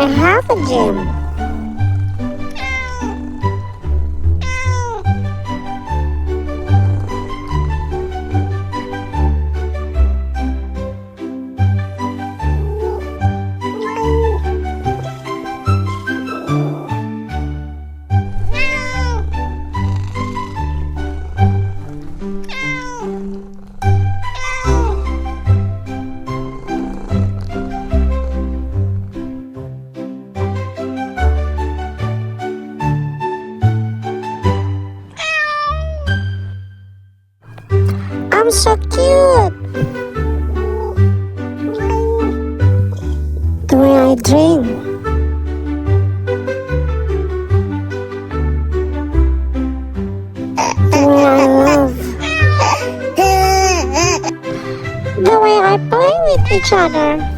I have a gym. I'm so cute. The way I drink. The way I love. The way I play with each other.